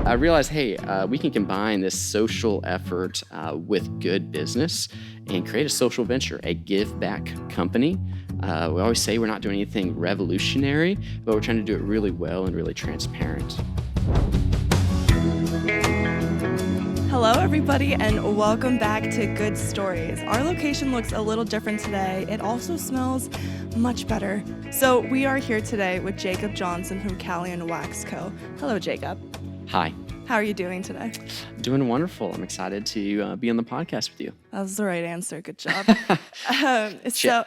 I realized, hey, we can combine this social effort with good business and create a social venture, a give back company. We always say we're not doing anything revolutionary, but we're trying to do it really well and really transparent. Hello, everybody, and welcome back to Good Stories. Our location looks a little different today. It also smells much better. So we are here today with Jacob Johnson from Calyan Wax Co. Hello, Jacob. Hi. How are you doing today? Doing wonderful. I'm excited to be on the podcast with you. That was the right answer. Good job. So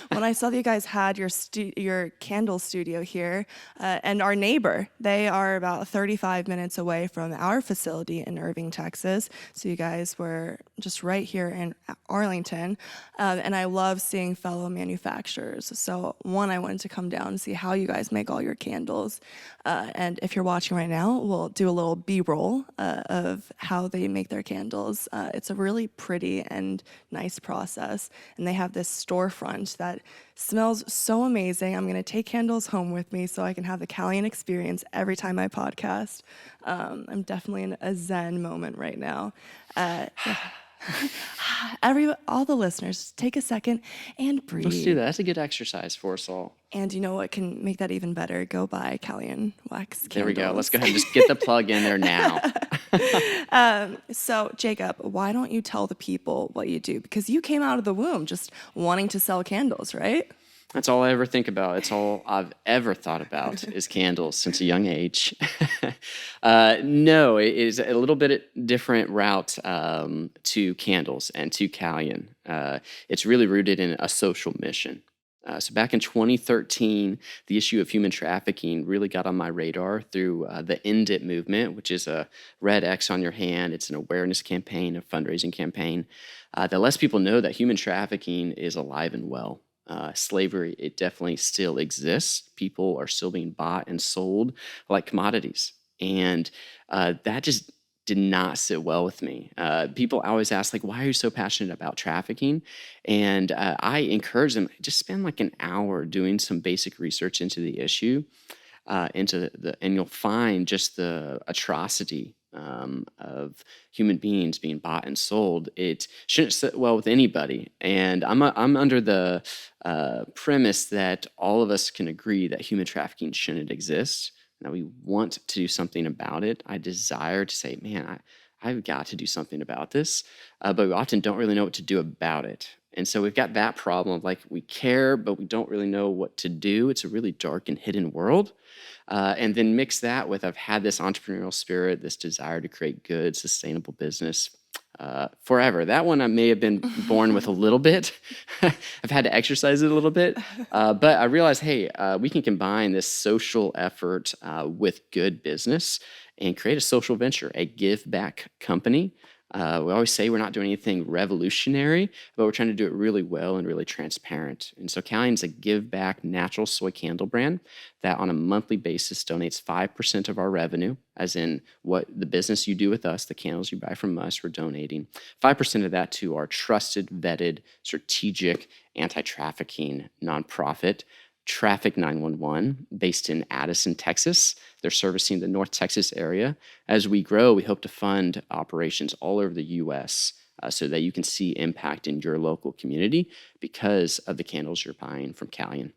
when I saw that you guys had your candle studio here, and our neighbor, they are about 35 minutes away from our facility in Irving, Texas. So you guys were just right here in Arlington. And I love seeing fellow manufacturers. So one, I wanted to come down and see how you guys make all your candles. And if you're watching right now, we'll do a little B-roll of how they make their candles. It's a really pretty and nice process. And they have this storefront that smells so amazing. I'm going to take candles home with me so I can have the Calyan experience every time I podcast. I'm definitely in a zen moment right now. All the listeners, take a second and breathe. Let's do that. That's a good exercise for us all. And you know what can make that even better? Go buy Calyan Wax candles. There we go. Let's go ahead and just get the plug in there now. So, Jacob, why don't you tell the people what you do? Because you came out of the womb just wanting to sell candles, right? That's all I ever think about. It's all I've ever thought about is candles since a young age. No, it is a little bit different route to candles and to Calyan. It's really rooted in a social mission. So back in 2013, the issue of human trafficking really got on my radar through the End It movement, which is a red X on your hand. It's an awareness campaign, a fundraising campaign that lets people know that human trafficking is alive and well. Slavery, it definitely still exists. People are still being bought and sold like commodities. And that just did not sit well with me. People always ask, like, why are you so passionate about trafficking? And I encourage them, just spend like an hour doing some basic research into the issue, and you'll find just the atrocity of human beings being bought and sold. It shouldn't sit well with anybody. And I'm under the premise that all of us can agree that human trafficking shouldn't exist. That we want to do something about it. I desire to say, man, I've got to do something about this, but we often don't really know what to do about it. And so we've got that problem of like we care, but we don't really know what to do. It's a really dark and hidden world. And then mix that with I've had this entrepreneurial spirit, this desire to create good, sustainable business forever. That one I may have been born with a little bit. I've had to exercise it a little bit. But I realized, hey, we can combine this social effort with good business and create a social venture, a give back company. We always say we're not doing anything revolutionary, but we're trying to do it really well and really transparent. And so Calyan's a give back natural soy candle brand that on a monthly basis donates 5% of our revenue, as in what the business you do with us, the candles you buy from us, we're donating 5% of that to our trusted, vetted, strategic, anti-trafficking nonprofit, Traffic 911, based in Addison, Texas. They're servicing the North Texas area. As we grow, we hope to fund operations all over the U.S. So that you can see impact in your local community because of the candles you're buying from Calyan.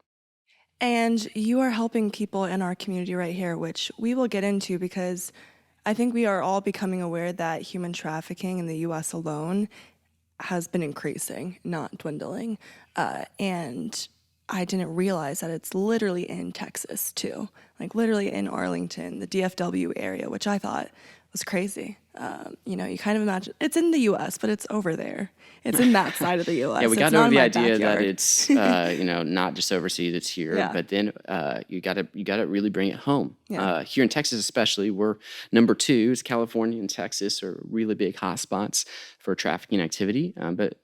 And you are helping people in our community right here, which we will get into because I think we are all becoming aware that human trafficking in the U.S. alone has been increasing, not dwindling. And I didn't realize that it's literally in Texas too, like literally in Arlington, the DFW area, which I thought was crazy. You kind of imagine it's in the U.S., but it's over there. It's in that side of the U.S. Yeah, we got over the idea that it's not just overseas, it's here. Yeah. But then you got to really bring it home. Yeah. Here in Texas, especially, we're number 2. It's California and Texas are really big hotspots for trafficking activity. But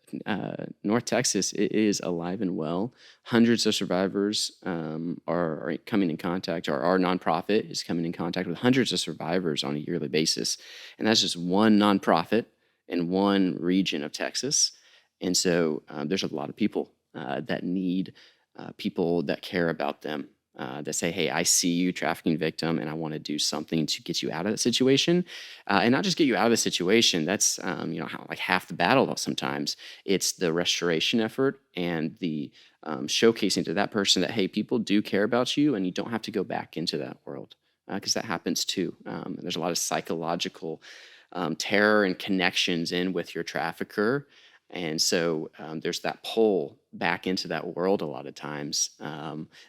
North Texas, it is alive and well. Hundreds of survivors are coming in contact, or our nonprofit is coming in contact with hundreds of survivors on a yearly basis. And that's just one nonprofit in one region of Texas. And so there's a lot of people that need people that care about them. that say, hey, I see you, trafficking victim, and I want to do something to get you out of that situation. And not just get you out of the situation, that's like half the battle sometimes. It's the restoration effort and the showcasing to that person that, hey, people do care about you and you don't have to go back into that world, because that happens too. There's a lot of psychological terror and connections in with your trafficker. And so there's that pull back into that world a lot of times.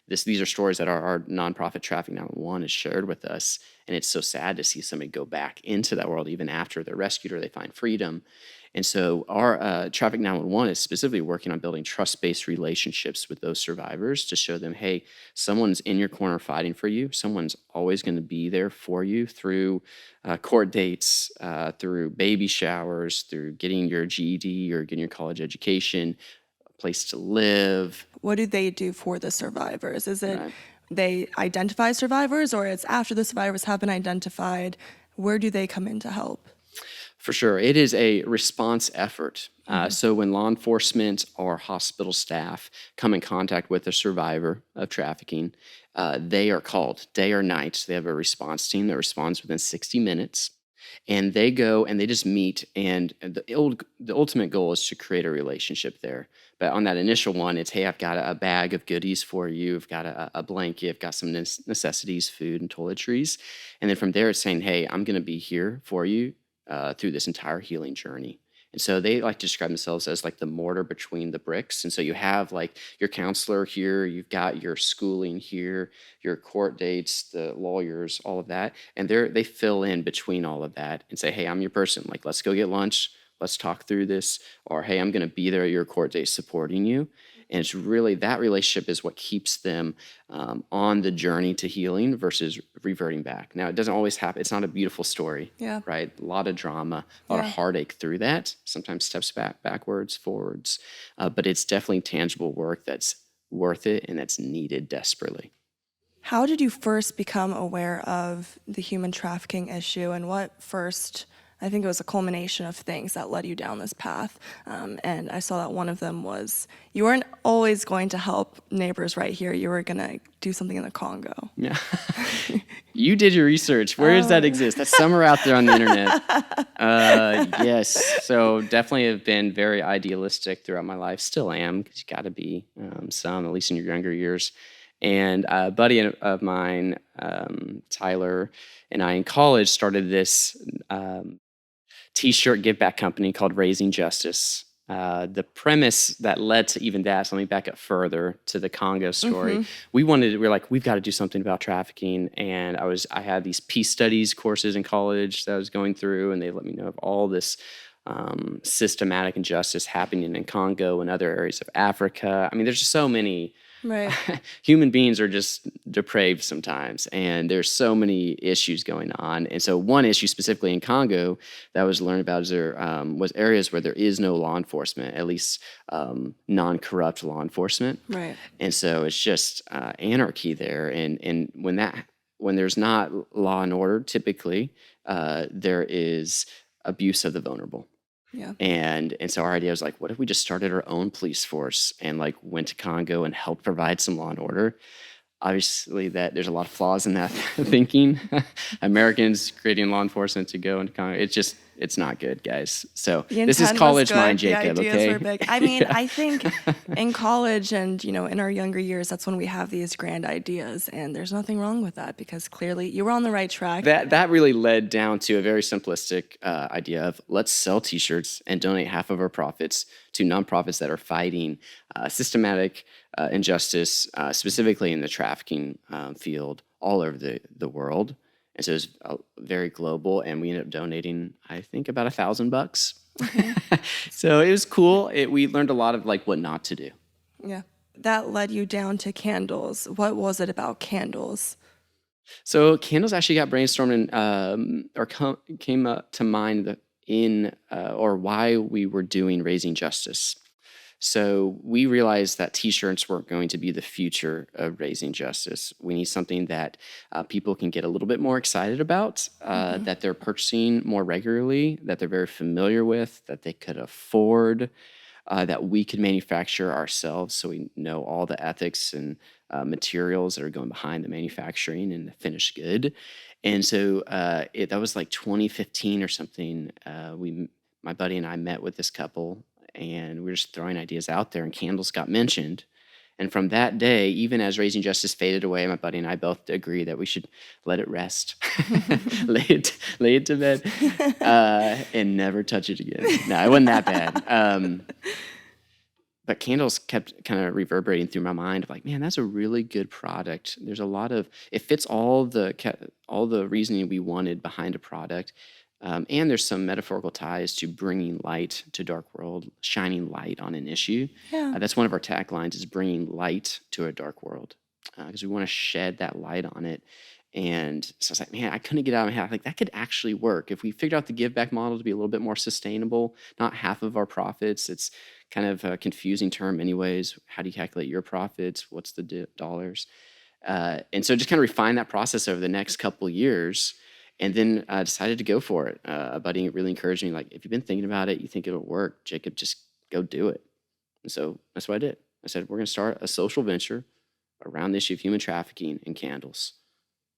These are stories that our nonprofit Trafficking 911 has shared with us. And it's so sad to see somebody go back into that world even after they're rescued or they find freedom. And so our Trafficking 911 is specifically working on building trust-based relationships with those survivors to show them, hey, someone's in your corner fighting for you. Someone's always going to be there for you through court dates, through baby showers, through getting your GED or getting your college education, a place to live. What do they do for the survivors? Is it Right. they identify survivors, or it's after the survivors have been identified? Where do they come in to help? For sure. It is a response effort. So when law enforcement or hospital staff come in contact with a survivor of trafficking, they are called day or night. They have a response team that responds within 60 minutes. And they go and they just meet. And the ultimate goal is to create a relationship there. But on that initial one, it's, hey, I've got a bag of goodies for you. I've got a blanket. I've got some necessities, food and toiletries. And then from there, it's saying, hey, I'm going to be here for you through this entire healing journey. And so they like to describe themselves as like the mortar between the bricks. And so you have like your counselor here, you've got your schooling here, your court dates, the lawyers, all of that. And they fill in between all of that and say, hey, I'm your person. Like, let's go get lunch. Let's talk through this. Or, hey, I'm going to be there at your court date supporting you. And it's really that relationship is what keeps them on the journey to healing versus reverting back. Now, it doesn't always happen. It's not a beautiful story, right? A lot of drama, a lot of heartache through that. Sometimes steps backwards, forwards. But it's definitely tangible work that's worth it and that's needed desperately. How did you first become aware of the human trafficking issue, and what first, I think it was a culmination of things that led you down this path? And I saw that one of them was you weren't always going to help neighbors right here. You were going to do something in the Congo. Yeah. You did your research. Where does that exist? That's somewhere out there on the internet. Yes. So definitely have been very idealistic throughout my life. Still am, because you got to be some, at least in your younger years. And a buddy of mine, Tyler, and I in college started this T-shirt give back company called Raising Justice. The premise that led to even that, so let me back up further to the Congo story. We were like, we've got to do something about trafficking. And I had these peace studies courses in college that I was going through, and they let me know of all this systematic injustice happening in Congo and other areas of Africa. I mean, there's just so many. Right. Human beings are just depraved sometimes, and there's so many issues going on. And so one issue specifically in Congo that I was learning about is there was areas where there is no law enforcement, at least non-corrupt law enforcement. Right. And so it's just anarchy there. And when there's not law and order, typically there is abuse of the vulnerable. Yeah. And so our idea was like, what if we just started our own police force and like went to Congo and helped provide some law and order? Obviously, that there's a lot of flaws in that thinking. Americans creating law enforcement to go into Congo, it's not good, guys. So this is college mind, Jacob. The ideas Okay. were big. I mean, I think in college and in our younger years, that's when we have these grand ideas, and there's nothing wrong with that because clearly you were on the right track. That really led down to a very simplistic idea of let's sell T-shirts and donate half of our profits to nonprofits that are fighting systematic injustice, specifically in the trafficking field all over the world. And so it was very global, and we ended up donating, I think, about $1,000. Okay. So it was cool. We learned a lot of like what not to do. Yeah. That led you down to candles. What was it about candles? So candles actually got brainstormed and came up to mind or why we were doing Raising Justice. So we realized that T-shirts weren't going to be the future of raising justice. We need something that people can get a little bit more excited about, that they're purchasing more regularly, that they're very familiar with, that they could afford. that we could manufacture ourselves, so we know all the ethics and materials that are going behind the manufacturing and the finished good. And so that was like 2015 or something. My buddy and I met with this couple, and we were just throwing ideas out there, and candles got mentioned. And from that day, even as Raising Justice faded away, my buddy and I both agree that we should let it rest, lay it to bed, and never touch it again. No, it wasn't that bad. But candles kept kind of reverberating through my mind of like, man, that's a really good product. There's a lot of, it fits all the reasoning we wanted behind a product. And there's some metaphorical ties to bringing light to dark world, shining light on an issue. Yeah. That's one of our taglines, is bringing light to a dark world, because we want to shed that light on it. And so I was like, man, I couldn't get out of my head. Like, that could actually work. If we figured out the give back model to be a little bit more sustainable, not half of our profits. It's kind of a confusing term anyways. How do you calculate your profits? What's the dollars? And so just kind of refine that process over the next couple years. And then I decided to go for it. A buddy really encouraged me, like, if you've been thinking about it, you think it'll work, Jacob, just go do it. And so that's what I did. I said, we're going to start a social venture around the issue of human trafficking and candles.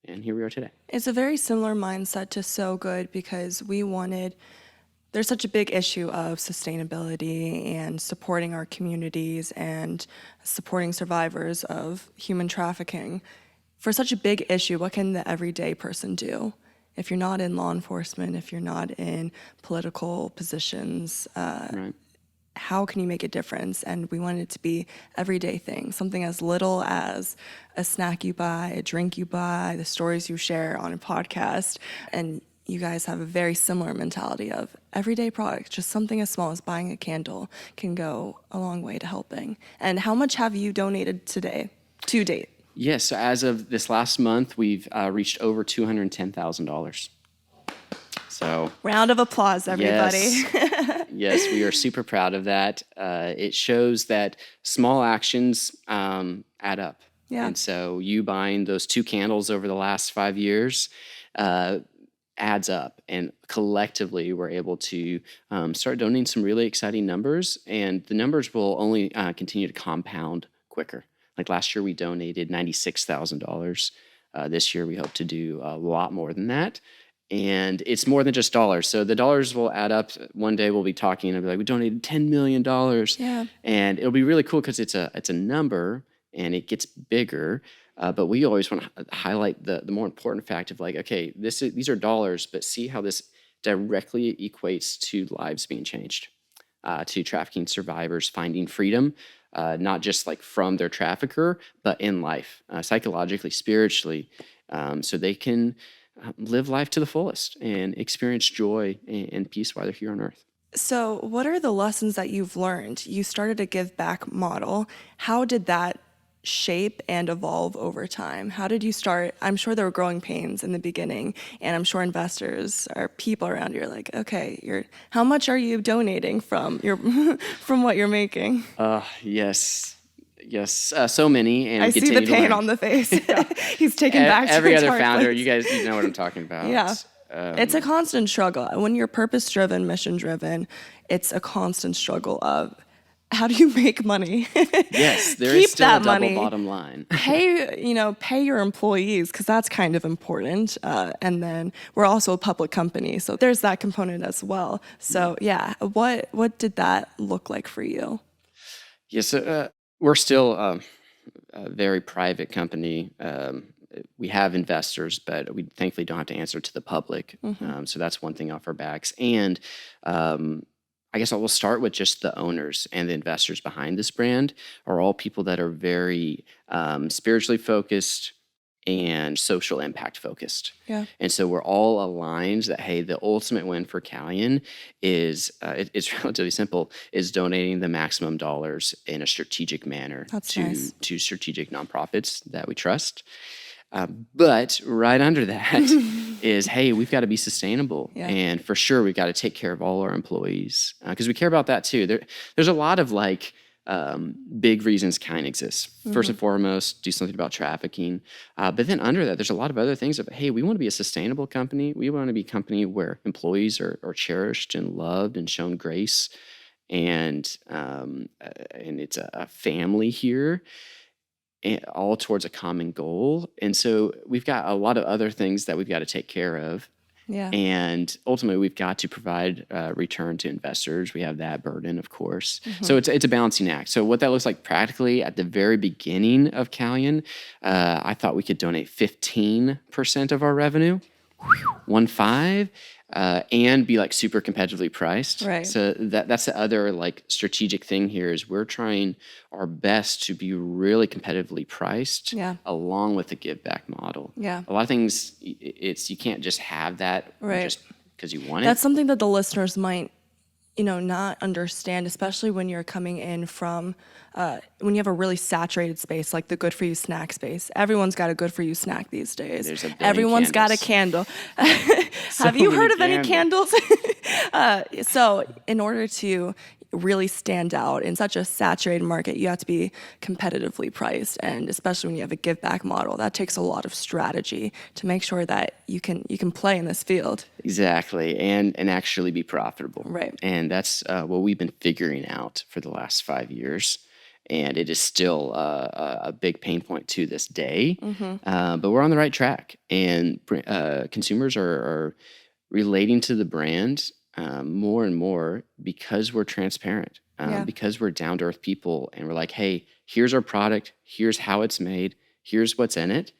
And here we are today. It's a very similar mindset to So Good, because there's such a big issue of sustainability and supporting our communities and supporting survivors of human trafficking. For such a big issue, what can the everyday person do? If you're not in law enforcement, if you're not in political positions, Right. how can you make a difference? And we want it to be everyday things, something as little as a snack you buy, a drink you buy, the stories you share on a podcast. And you guys have a very similar mentality of everyday products, just something as small as buying a candle can go a long way to helping. And how much have you donated to date? Yes, so as of this last month, we've reached over $210,000. So round of applause, everybody. Yes, we are super proud of that. It shows that small actions add up. Yeah. And so you buying those 2 candles over the last 5 years adds up. And collectively, we're able to start donating some really exciting numbers. And the numbers will only continue to compound quicker. Like last year, we donated $96,000. This year, we hope to do a lot more than that. And it's more than just dollars. So the dollars will add up. One day we'll be talking and be like, we donated $10 million. Yeah. And it'll be really cool because it's a number and it gets bigger. But we always want to highlight the more important fact of like, okay, these are dollars, but see how this directly equates to lives being changed, to trafficking survivors finding freedom, not just like from their trafficker, but in life, psychologically, spiritually, so they can live life to the fullest and experience joy and peace while they're here on earth. So what are the lessons that you've learned? You started a give back model. How did that shape and evolve over time? How did you start? I'm sure there were growing pains in the beginning, and I'm sure investors or people around you are like, okay, how much are you donating from from what you're making? Yes, so many, and I see the pain on the face. He's taken back to every other dark founder. place. You know what I'm talking about. Yeah. It's a constant struggle. When you're purpose-driven, mission-driven, it's a constant struggle of how do you make money? Yes, there Keep is still that a double money. bottom line. Pay your employees, because that's kind of important. And then we're also a public company, so there's that component as well. So yeah, what did that look like for you? Yes, we're still a very private company. We have investors, but we thankfully don't have to answer to the public. So that's one thing off our backs. And I guess I will start with just the owners and the investors behind this brand are all people that are very spiritually focused and social impact focused. Yeah. And so we're all aligned that, hey, the ultimate win for Calyan is, it's relatively simple, is donating the maximum dollars in a strategic manner Nice. to strategic nonprofits that we trust. But right under that is, hey, we've got to be sustainable. Yeah. And for sure, we've got to take care of all our employees because we care about that too. There's a lot of like big reasons Calyan exists. First and foremost, do something about trafficking. But then under that, there's a lot of other things of, hey, we want to be a sustainable company. We want to be a company where employees are cherished and loved and shown grace. and it's a family here, and all towards a common goal. And so we've got a lot of other things that we've got to take care of. Yeah. And ultimately, we've got to provide return to investors. We have that burden, of course. So it's a balancing act. So what that looks like practically at the very beginning of Calyan, I thought we could donate 15% of our revenue, 1.5, and be like super competitively priced. Right. So that's the other like strategic thing here is we're trying our best to be really competitively priced, Yeah. along with the give back model. Yeah. A lot of things, it's you can't just have that Right. just because you want That's it. something that the listeners might, not understand, especially when you're coming in from, when you have a really saturated space, like the good for you snack space. Everyone's got a good for you snack these days. There's a billion Everyone's got a candles. candle. Have you many heard of any candles. candles? So in order to really stand out in such a saturated market, you have to be competitively priced. And especially when you have a give back model, that takes a lot of strategy to make sure that you can play in this field. Exactly, and actually be profitable. Right. And that's what we've been figuring out for the last 5 years. And it is still a big pain point to this day. But we're on the right track. And consumers are relating to the brand more and more because we're transparent, Yeah. because we're down to earth people. And we're like, hey, here's our product. Here's how it's made. Here's what's in it.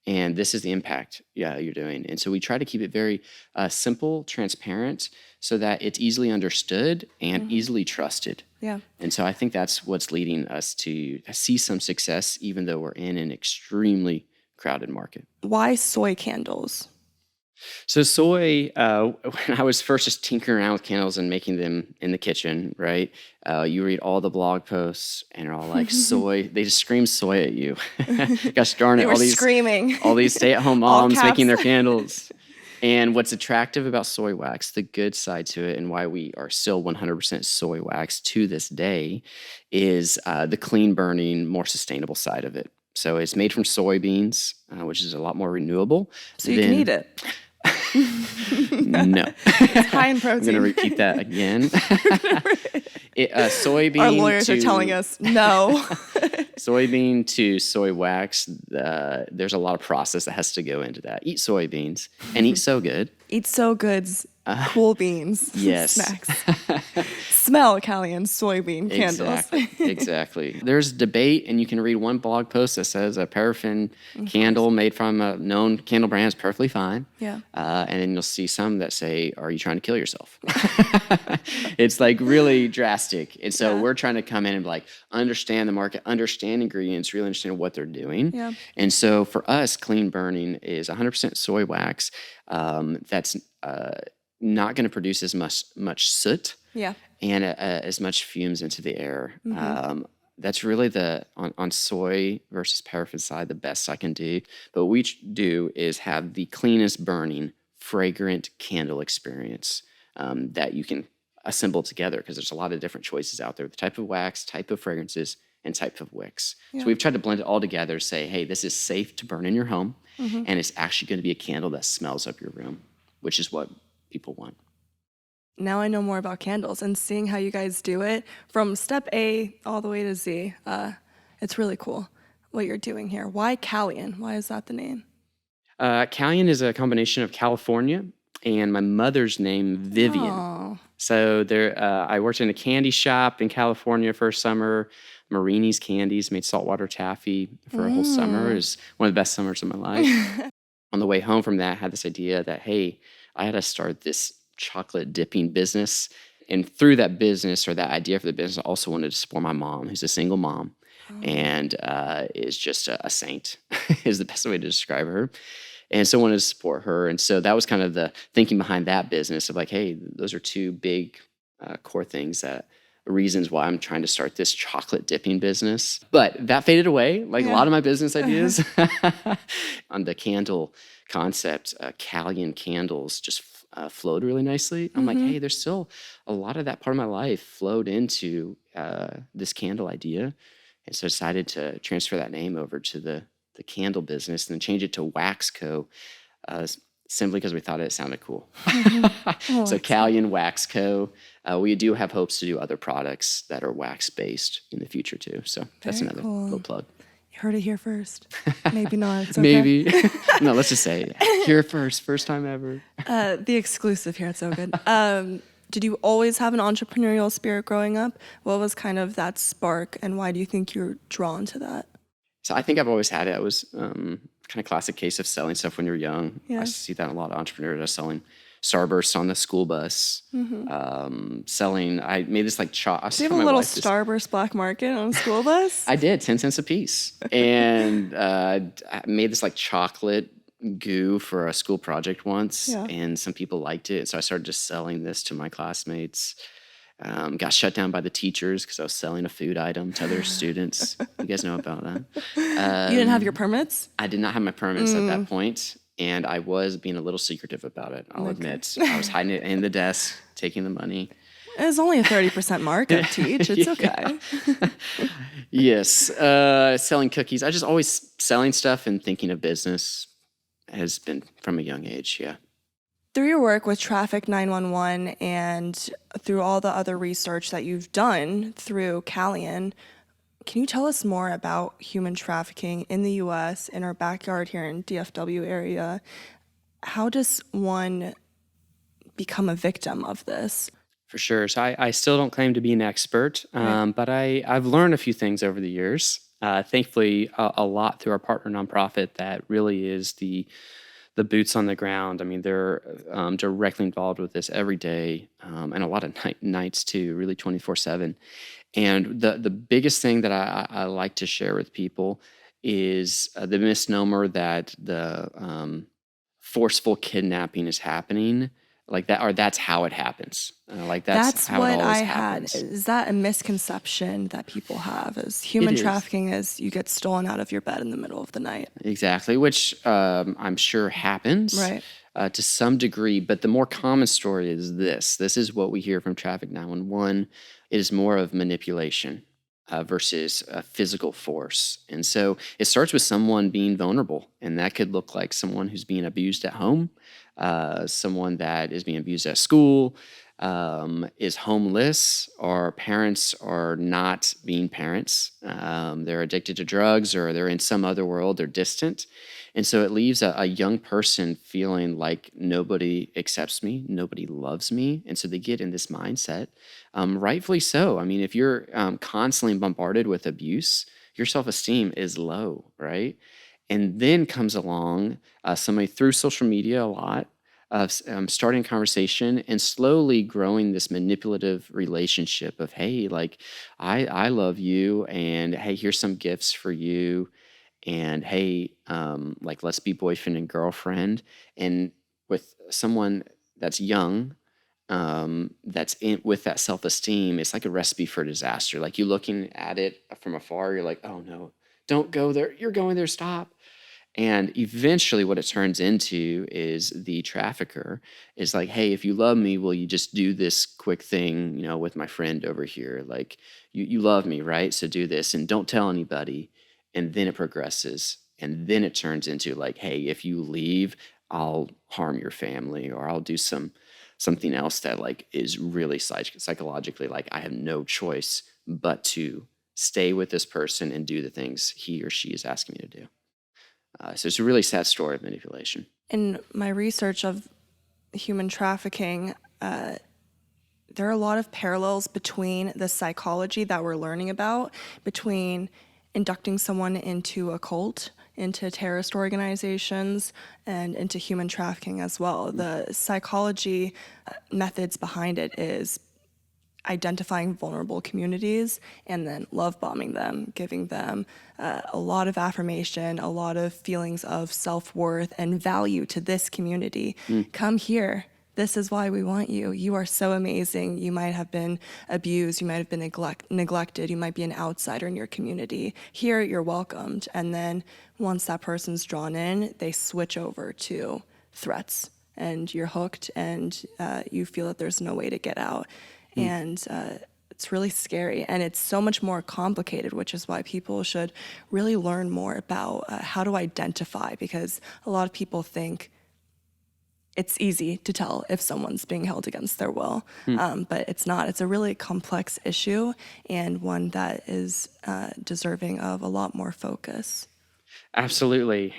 And this is the impact you're doing. And so we try to keep it very simple, transparent, so that it's easily understood and easily trusted. Yeah. And so I think that's what's leading us to see some success, even though we're in an extremely crowded market. Why soy candles? So soy, when I was first just tinkering around with candles and making them in the kitchen, right? You read all the blog posts and they're all like soy. They just scream soy at you. Gosh darn it! They were screaming. all these stay-at-home All moms caps. making their candles. And what's attractive about soy wax, the good side to it, and why we are still 100% soy wax to this day, is the clean burning, more sustainable side of it. So it's made from soybeans, which is a lot more renewable. So you can eat it. No. It's high in I'm going to protein. repeat that again. Soybean Our lawyers are telling us no. Soybean to soy wax, there's a lot of process that has to go into that. Eat soybeans and eat so good. Eat So Good's cool beans. Yes. Snacks. Smell Calyan soybean candles. Exactly. There's debate, and you can read one blog post that says a paraffin candle made from a known candle brand is perfectly fine. Yeah. And then you'll see some that say, are you trying to kill yourself? It's like really drastic. And so Yeah. we're trying to come in and like understand the market, understand ingredients, really understand what they're doing. Yeah. And so for us, clean burning is 100% soy wax that's not going to produce as much soot Yeah. and as much fumes into the air. That's really on soy versus paraffin side, the best I can do. But what we do is have the cleanest burning, fragrant candle experience that you can assemble together, because there's a lot of different choices out there, the type of wax, type of fragrances, and type of wicks. Yeah. So we've tried to blend it all together, say, hey, this is safe to burn in your home, and it's actually going to be a candle that smells up your room, which is what people want. Now I know more about candles, and seeing how you guys do it from step A all the way to Z. It's really cool what you're doing here. Why Calyan? Why is that the name? Calyan is a combination of California and my mother's name, Vivian. Oh. So I worked in a candy shop in California for a summer. Marini's Candies made saltwater taffy for a whole summer. It was one of the best summers of my life. On the way home from that, I had this idea that, hey, I had to start this chocolate dipping business. And through that business, or that idea for the business, I also wanted to support my mom, who's a single mom and is just a saint, is the best way to describe her. And so I wanted to support her. And so that was kind of the thinking behind that business of like, hey, those are two big core things, reasons why I'm trying to start this chocolate dipping business. But that faded away, like a lot of my business ideas. On the candle concept, Calyan candles just flowed really nicely. I'm like, hey, there's still a lot of that part of my life flowed into this candle idea. And so I decided to transfer that name over to the candle business and then change it to Wax Co. simply because we thought it sounded cool. Oh, So Calyan Wax Co. We do have hopes to do other products that are wax-based in the future too. So that's very another cool. little plug. You heard it here first. Maybe not. It's okay. Maybe. No, let's just say here first time ever. The exclusive here. It's so good. Did you always have an entrepreneurial spirit growing up? What was kind of that spark, and why do you think you're drawn to that? So I think I've always had it. I was kind of classic case of selling stuff when you're young. Yeah. I see that a lot of entrepreneurs are selling Starbursts on the school bus. Selling, I made this like chalk. Do you have a little Starburst black market on a school bus? I did, 10 cents a piece. And I made this like chocolate goo for a school project once, and some people liked it. So I started just selling this to my classmates. Got shut down by the teachers because I was selling a food item to other students. You guys know about that. You didn't have your permits? I did not have my permits at that point, and I was being a little secretive about it, I'll admit. I was hiding it in the desk, taking the money. It's only a 30% markup to each. It's okay. Yes. Selling cookies. I just always selling stuff and thinking of business has been from a young age, yeah. Through your work with Traffic 911 and through all the other research that you've done through Calyan, can you tell us more about human trafficking in the U.S., in our backyard here in DFW area? How does one become a victim of this? For sure. So I still don't claim to be an expert, but I've learned a few things over the years. Thankfully, a lot through our partner nonprofit that really is the boots on the ground. I mean, they're directly involved with this every day, and a lot of nights too, really 24/7. And the biggest thing that I like to share with people is the misnomer that the forceful kidnapping is happening. Like that, or that's how it happens. That's how what it always I happens. had. Is that a misconception that people have? Is human trafficking is you get stolen out of your bed in the middle of the night? Exactly, which I'm sure happens to some degree. But the more common story is this. This is what we hear from Traffic 911. It is more of manipulation versus physical force. And so it starts with someone being vulnerable, and that could look like someone who's being abused at home, someone that is being abused at school, is homeless, or parents are not being parents. They're addicted to drugs, or they're in some other world, they're distant. And so it leaves a young person feeling like nobody accepts me, nobody loves me. And so they get in this mindset, rightfully so. I mean, if you're constantly bombarded with abuse, your self-esteem is low, right? And then comes along somebody through social media a lot, starting a conversation and slowly growing this manipulative relationship of, hey, like, I love you, and hey, here's some gifts for you, and hey, like, let's be boyfriend and girlfriend. And with someone that's young, that's in with that self-esteem, it's like a recipe for disaster. Like, you looking at it from afar, you're like, oh no, don't go there, you're going there, stop. And eventually what it turns into is the trafficker is like, hey, if you love me, will you just do this quick thing, with my friend over here? Like, you love me, right? So do this and don't tell anybody. And then it progresses. And then it turns into like, hey, if you leave, I'll harm your family, or I'll do something else that like is really psychologically, like, I have no choice but to stay with this person and do the things he or she is asking me to do. So it's a really sad story of manipulation. In my research of human trafficking, there are a lot of parallels between the psychology that we're learning about, between inducting someone into a cult, into terrorist organizations, and into human trafficking as well. The psychology methods behind it is identifying vulnerable communities and then love bombing them, giving them a lot of affirmation, a lot of feelings of self-worth and value to this community. Come here. This is why we want you. You are so amazing. You might have been abused. You might have been neglected. You might be an outsider in your community. Here, you're welcomed. And then once that person's drawn in, they switch over to threats, and you're hooked, and you feel that there's no way to get out. And it's really scary, and it's so much more complicated, which is why people should really learn more about how to identify, because a lot of people think it's easy to tell if someone's being held against their will, but it's not. It's a really complex issue and one that is deserving of a lot more focus. Absolutely.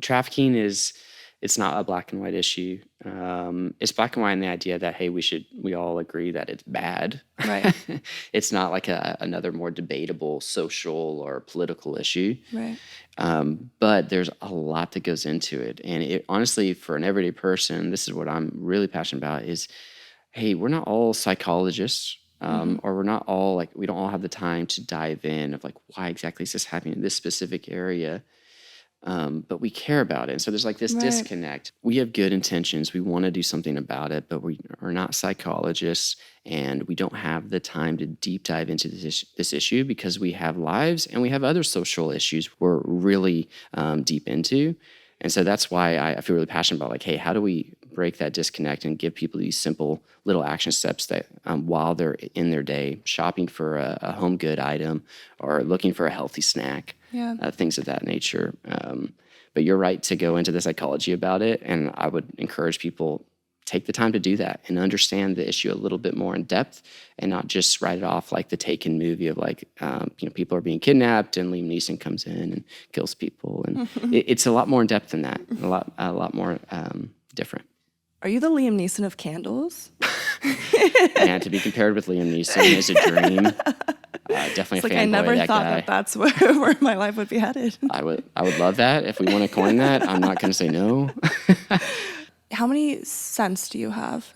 Trafficking it's not a black and white issue. It's black and white in the idea that, hey, we all agree that it's bad. Right. It's not like another more debatable social or political issue. Right. But there's a lot that goes into it. And honestly, for an everyday person, this is what I'm really passionate about is, hey, we're not all psychologists. Or we're not all like, we don't all have the time to dive in of like, why exactly is this happening in this specific area? But we care about it. And so there's like this disconnect. We have good intentions. We want to do something about it, but we are not psychologists and we don't have the time to deep dive into this issue because we have lives and we have other social issues we're really deep into. And so that's why I feel really passionate about like, hey, how do we break that disconnect and give people these simple little action steps that while they're in their day shopping for a home good item or looking for a healthy snack, things of that nature. But you're right to go into the psychology about it. And I would encourage people take the time to do that and understand the issue a little bit more in depth and not just write it off like the Taken movie of like, people are being kidnapped and Liam Neeson comes in and kills people. And it's a lot more in depth than that, a lot more different. Are you the Liam Neeson of candles? And to be compared with Liam Neeson is a dream. Definitely It's a like fanboy I never of that thought guy. that that's where my life would be headed. I would love that. If we want to coin that, I'm not going to say no. How many scents do you have?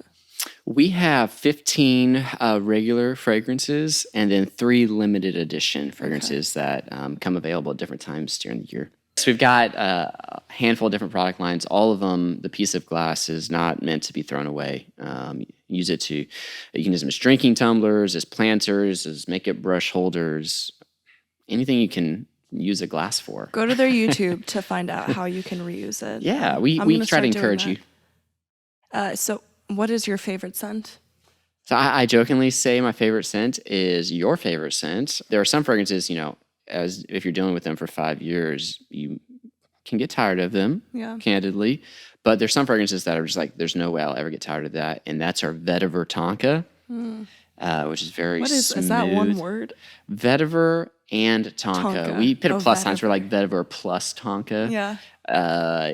We have 15 regular fragrances and then 3 limited edition fragrances that come available at different times during the year. So we've got a handful of different product lines. All of them, the piece of glass is not meant to be thrown away. You can use them as drinking tumblers, as planters, as makeup brush holders, anything you can use a glass for. Go to their YouTube to find out how you can reuse it. Yeah, we I'm try gonna to start doing encourage you. that. So what is your favorite scent? So I jokingly say my favorite scent is your favorite scent. There are some fragrances, as if you're dealing with them for 5 years, you can get tired of them, candidly. But there's some fragrances that are just like, there's no way I'll ever get tired of that. And that's our vetiver tonka, which is very smooth. Is that one word? Vetiver and tonka. We put a plus signs for like vetiver plus tonka. Yeah.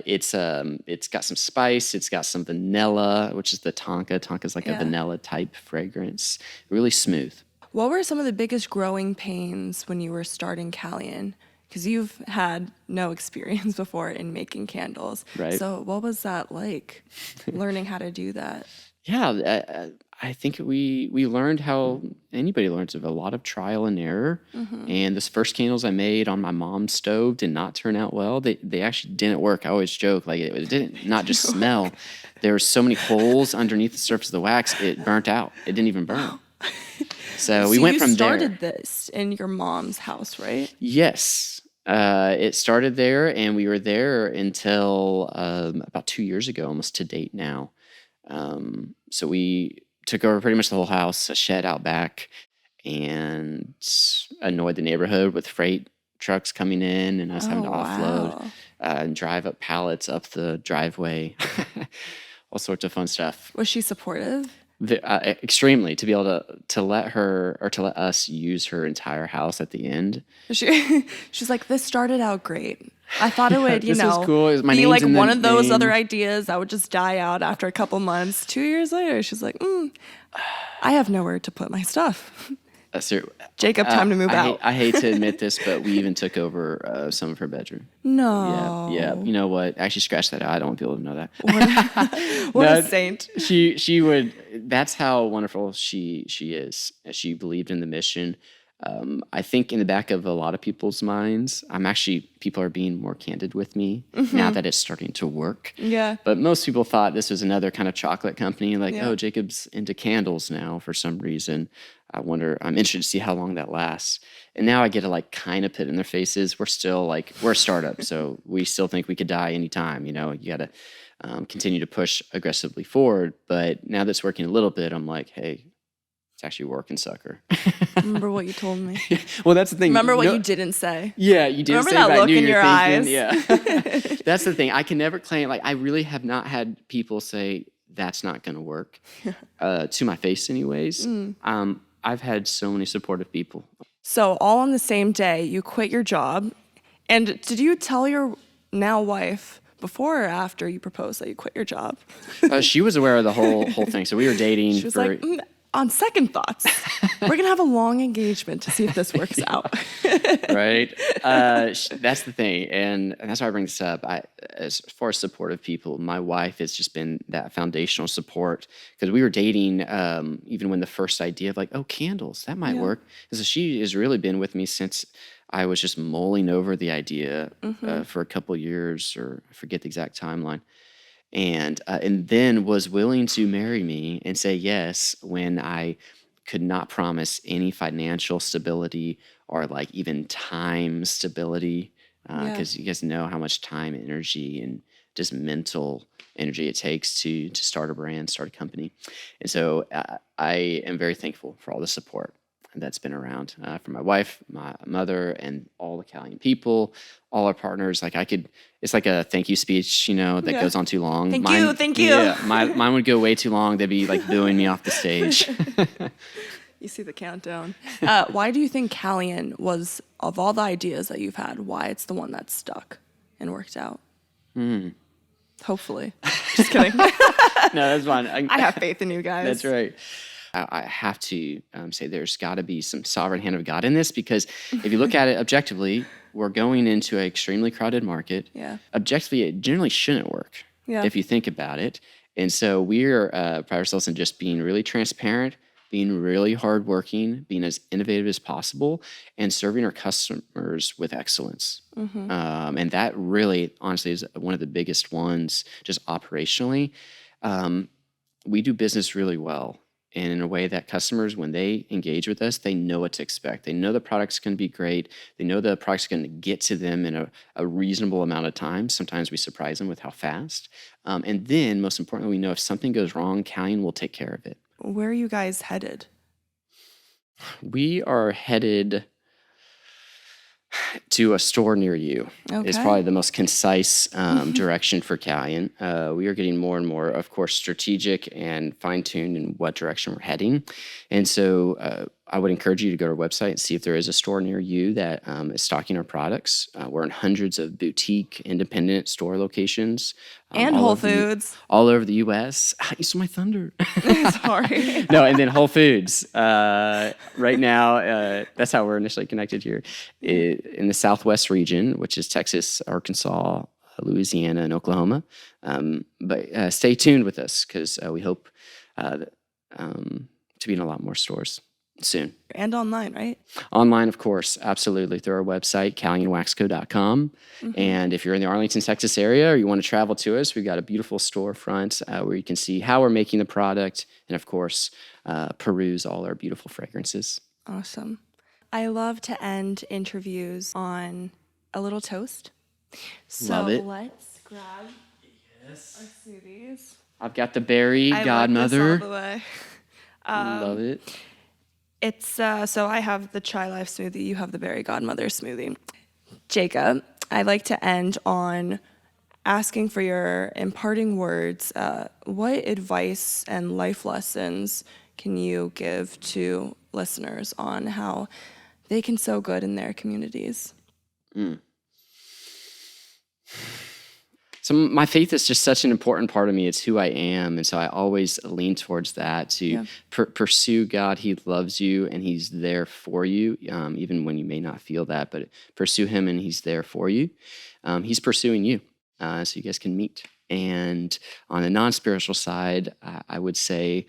It's got some spice. It's got some vanilla, which is the tonka. Tonka's like a vanilla type fragrance. Really smooth. What were some of the biggest growing pains when you were starting Calyan? Because you've had no experience before in making candles. Right. So what was that like, learning how to do that? Yeah, I think we learned how anybody learns of a lot of trial and error. And this first candles I made on my mom's stove did not turn out well. They actually didn't work. I always joke, like it didn't not just smell. There were so many holes underneath the surface of the wax, it burnt out. It didn't even burn. So we went from there. You started this in your mom's house, right? Yes. It started there, and we were there until about 2 years ago, almost to date now. So we took over pretty much the whole house, a shed out back, and annoyed the neighborhood with freight trucks coming in and us having to offload and drive up pallets up the driveway. All sorts of fun stuff. Was she supportive? Extremely, to be able to let her or to let us use her entire house at the end. She's like, this started out great. I thought it would, This is cool. My be name's like in the one of those name. other ideas that would just die out after a couple months. 2 years later, she's like, I have nowhere to put my stuff. Jacob, time to move out. I hate to admit this, but we even took over some of her bedroom. No. Yeah. You know what? Actually, scratch that out. I don't want people to know that. What a saint. She would. That's how wonderful she is. She believed in the mission. I think in the back of a lot of people's minds, people are being more candid with me now that it's starting to work. Yeah. But most people thought this was another kind of chocolate company, like, oh, Jacob's into candles now for some reason. I'm interested to see how long that lasts. And now I get to like kind of put in their faces. We're still we're a startup, so we still think we could die anytime. You got to continue to push aggressively forward. But now that's working a little bit, I'm like, hey, It's actually working sucker. Remember what you told me. Well, that's the thing. Remember what you didn't say. Yeah, you didn't Remember say, that but I look knew in you were your thinking. eyes? Yeah. That's the thing. I can never claim, like, I really have not had people say, that's not going to work, to my face anyways. I've had so many supportive people. So all on the same day, you quit your job. And did you tell your now wife before or after you proposed that you quit your job? She was aware of the whole thing. So we were dating. She was like, on second thoughts, we're going to have a long engagement to see if this works out. Right? That's the thing. And that's why I bring this up. As far as supportive people, my wife has just been that foundational support, because we were dating even when the first idea of like, oh, candles, that might work. And so she has really been with me since I was just mulling over the idea for a couple years, or I forget the exact timeline. And then was willing to marry me and say yes when I could not promise any financial stability or like even time stability, because you guys know how much time, energy, and just mental energy it takes to start a brand, start a company. And so I am very thankful for all the support that's been around from my wife, my mother, and all the Calyan people, all our partners. Like it's like a thank you speech, that goes on too long. Thank you. Yeah, mine would go way too long. They'd be like booing me off the stage. You see the countdown. Why do you think Calyan was, of all the ideas that you've had, why it's the one that stuck and worked out? Hopefully. Just kidding. No, that's fine. I have faith in you guys. That's right. I have to say there's got to be some sovereign hand of God in this, because if you look at it objectively, we're going into an extremely crowded market. Yeah. Objectively, it generally shouldn't work if you think about it. And so we're pride ourselves in just being really transparent, being really hardworking, being as innovative as possible, and serving our customers with excellence. And that really, honestly, is one of the biggest ones, just operationally. We do business really well, and in a way that customers, when they engage with us, they know what to expect. They know the product's going to be great. They know the product's going to get to them in a reasonable amount of time. Sometimes we surprise them with how fast. And then, most importantly, we know if something goes wrong, Calyan will take care of it. Where are you guys headed? We are headed to a store near you. Is probably the most concise direction for Calyan. We are getting more and more, of course, strategic and fine-tuned in what direction we're heading. And so I would encourage you to go to our website and see if there is a store near you that is stocking our products. We're in hundreds of boutique, independent store locations. And Whole Foods. All over the U.S. You stole my thunder. Sorry. No, and then Whole Foods. Right now, that's how we're initially connected here. In the Southwest region, which is Texas, Arkansas, Louisiana, and Oklahoma. But stay tuned with us, because we hope to be in a lot more stores soon. And online, right? Online, of course, absolutely, through our website, calyanwaxco.com. And if you're in the Arlington, Texas area, or you want to travel to us, we've got a beautiful storefront where you can see how we're making the product, and of course, peruse all our beautiful fragrances. Awesome. I love to end interviews on a little toast. So Love it. Let's grab our smoothies. I've got the berry I godmother. like this all the way. Love it. It's so I have the Chai Life smoothie, you have the Berry Godmother smoothie. Jacob, I like to end on asking for your imparting words. What advice and life lessons can you give to listeners on how they can sow good in their communities? So my faith is just such an important part of me. It's who I am. And so I always lean towards that, to pursue God. He loves you and he's there for you, even when you may not feel that, but pursue him and he's there for you. He's pursuing you, so you guys can meet. And on the non-spiritual side, I would say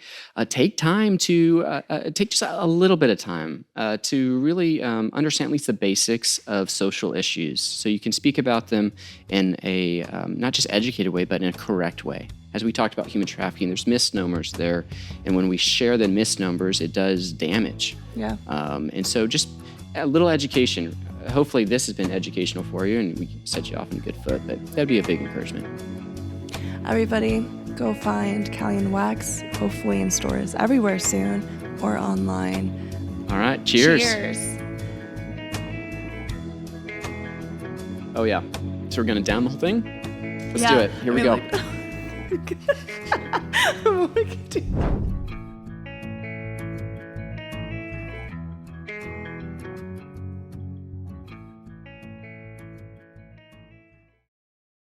take time to take just a little bit of time to really understand at least the basics of social issues, so you can speak about them in a not just educated way, but in a correct way. As we talked about human trafficking, there's misnomers there, and when we share the misnomers, it does damage. Yeah. And so just a little education. Hopefully this has been educational for you, and we set you off on a good foot, but that'd be a big encouragement. Everybody, go find Calyan Wax, hopefully in stores everywhere soon. or online. All right. Cheers. Cheers. Oh, yeah. So we're going to down the whole thing? Let's Yeah, do it. Here we go. like-